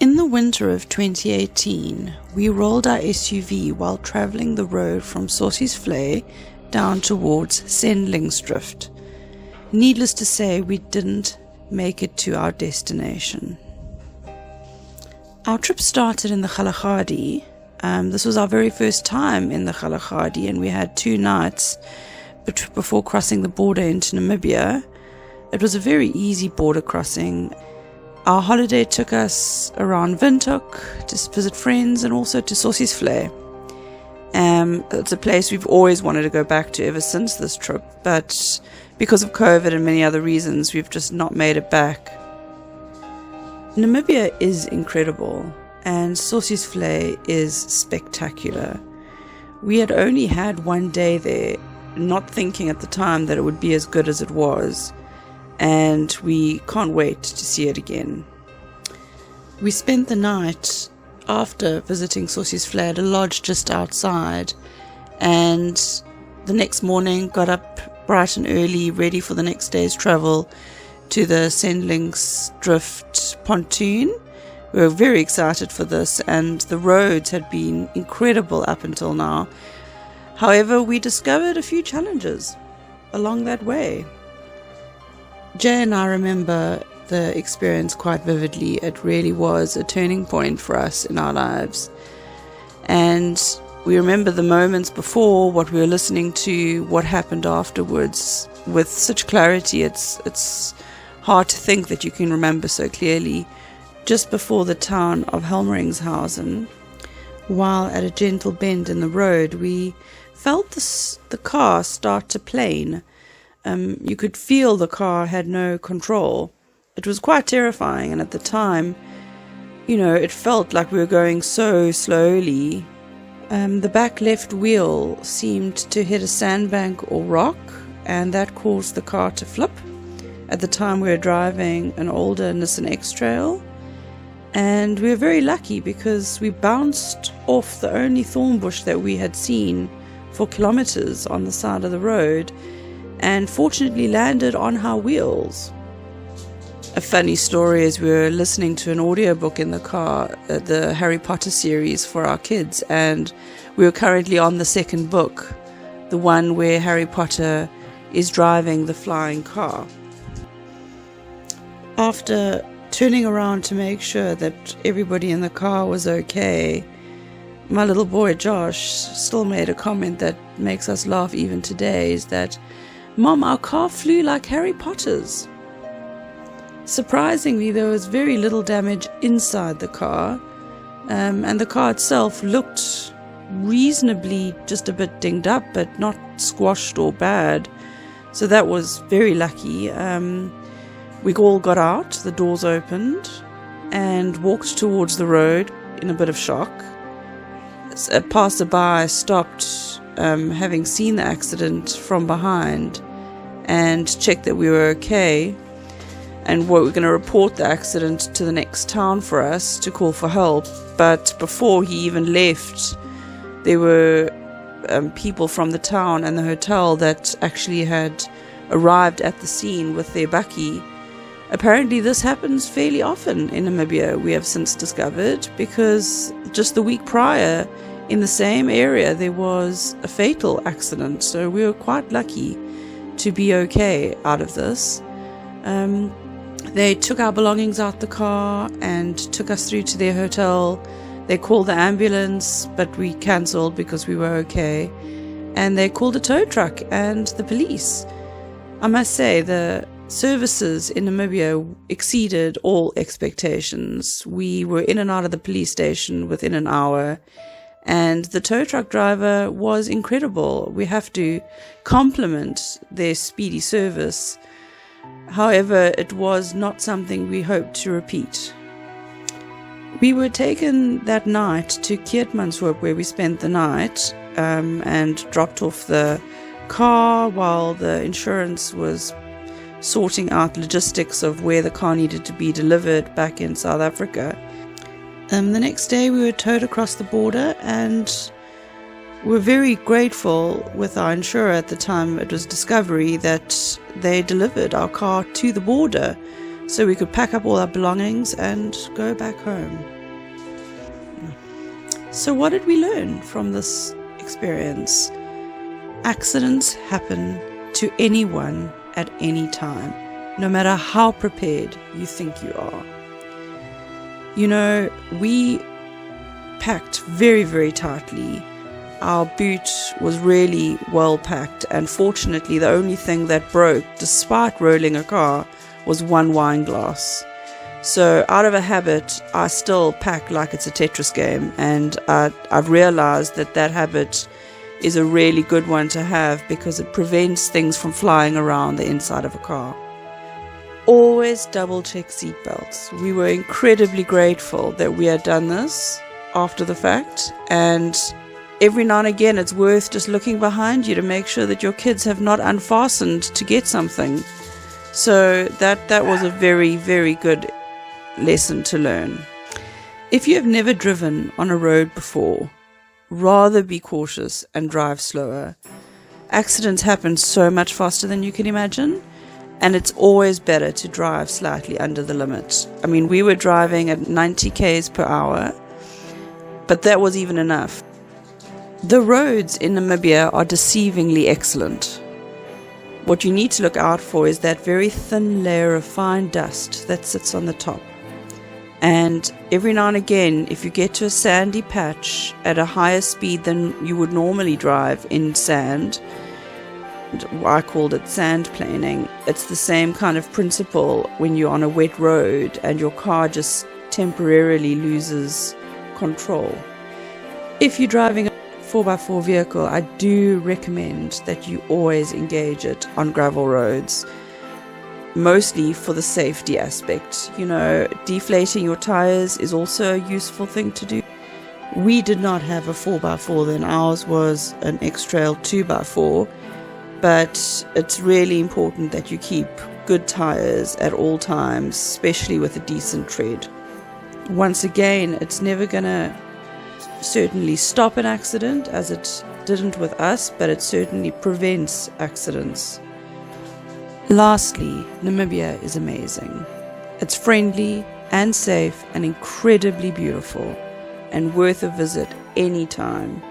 In the winter of 2018, we rolled our SUV while travelling the road from Sossusvlei down towards Sendlingsdrift. Needless to say, we didn't make it to our destination. Our trip started in the Kgalagadi. This was our very first time in the Kgalagadi, and we had 2 nights before crossing the border into Namibia. It was a very easy border crossing. Our holiday took us around Windhoek to visit friends and also to Sossusvlei. It's a place we've always wanted to go back to ever since this trip, but because of COVID and many other reasons, we've just not made it back. Namibia is incredible, and Sossusvlei is spectacular. We had only had 1 day there, not thinking at the time that it would be as good as it was, and we can't wait to see it again. We spent the night after visiting Sossusvlei at a lodge just outside, and the next morning got up bright and early, ready for the next day's travel to the Sendlingsdrift pontoon. We were very excited for this, and the roads had been incredible up until now. However, we discovered a few challenges along that way. Jay and I remember the experience quite vividly. It really was a turning point for us in our lives. And we remember the moments before, what we were listening to, what happened afterwards with such clarity. It's hard to think that you can remember so clearly. Just before the town of Helmeringshausen, while at a gentle bend in the road, we felt the car start to plane. You could feel the car had no control. It was quite terrifying, and at the time, it felt like we were going so slowly. The back left wheel seemed to hit a sandbank or rock, and that caused the car to flip. At the time, we were driving an older Nissan Xtrail, and we were very lucky because we bounced off the only thorn bush that we had seen for kilometers on the side of the road, and fortunately landed on our wheels. A funny story is we were listening to an audiobook in the car, the Harry Potter series for our kids, and we were currently on the second book, the one where Harry Potter is driving the flying car. After turning around to make sure that everybody in the car was okay, my little boy Josh still made a comment that makes us laugh even today, is that, "Mom, our car flew like Harry Potter's." Surprisingly, there was very little damage inside the car, and the car itself looked reasonably just a bit dinged up, but not squashed or bad. So that was very lucky. We all got out, the doors opened, and walked towards the road in a bit of shock. A passerby stopped, having seen the accident from behind, and checked that we were okay, and we're going to report the accident to the next town for us to call for help. But before he even left, there were people from the town and the hotel that actually had arrived at the scene with their bakkie. Apparently this happens fairly often in Namibia, we have since discovered, because just the week prior in the same area there was a fatal accident. So we were quite lucky to be okay out of this. They took our belongings out the car and took us through to their hotel. They called the ambulance, but we cancelled because we were okay. And they called a tow truck and the police. I must say, the services in Namibia exceeded all expectations. We were in and out of the police station within an hour, and the tow truck driver was incredible. We have to compliment their speedy service. However, it was not something we hoped to repeat. We were taken that night to Keetmanshoop, where we spent the night, and dropped off the car while the insurance was sorting out logistics of where the car needed to be delivered back in South Africa. The next day we were towed across the border, and we're very grateful with our insurer at the time, it was Discovery, that they delivered our car to the border so we could pack up all our belongings and go back home. So what did we learn from this experience? Accidents happen to anyone at any time, no matter how prepared you think you are. You know, we packed very, very tightly. Our boot was really well packed, and fortunately the only thing that broke, despite rolling a car, was one wine glass. So out of a habit, I still pack like it's a Tetris game, and I've realized that habit is a really good one to have because it prevents things from flying around the inside of a car. Always double check seatbelts. We were incredibly grateful that we had done this after the fact, and every now and again it's worth just looking behind you to make sure that your kids have not unfastened to get something. So that was a very, very good lesson to learn. If you have never driven on a road before, rather be cautious and drive slower. Accidents happen so much faster than you can imagine, and it's always better to drive slightly under the limit. I mean, we were driving at 90 km per hour, but that was even enough. The roads in Namibia are deceivingly excellent. What you need to look out for is that very thin layer of fine dust that sits on the top. And every now and again, if you get to a sandy patch at a higher speed than you would normally drive in sand, I called it sand planing. It's the same kind of principle when you're on a wet road and your car just temporarily loses control. If you're driving a 4x4 vehicle, I do recommend that you always engage it on gravel roads, mostly for the safety aspect. You know, deflating your tires is also a useful thing to do. We did not have a 4x4 then. Ours was an Xtrail 2x4, but it's really important that you keep good tires at all times, especially with a decent tread. Once again, it's never gonna certainly stop an accident, as it didn't with us, but it certainly prevents accidents. Lastly, Namibia is amazing. It's friendly and safe and incredibly beautiful, and worth a visit anytime.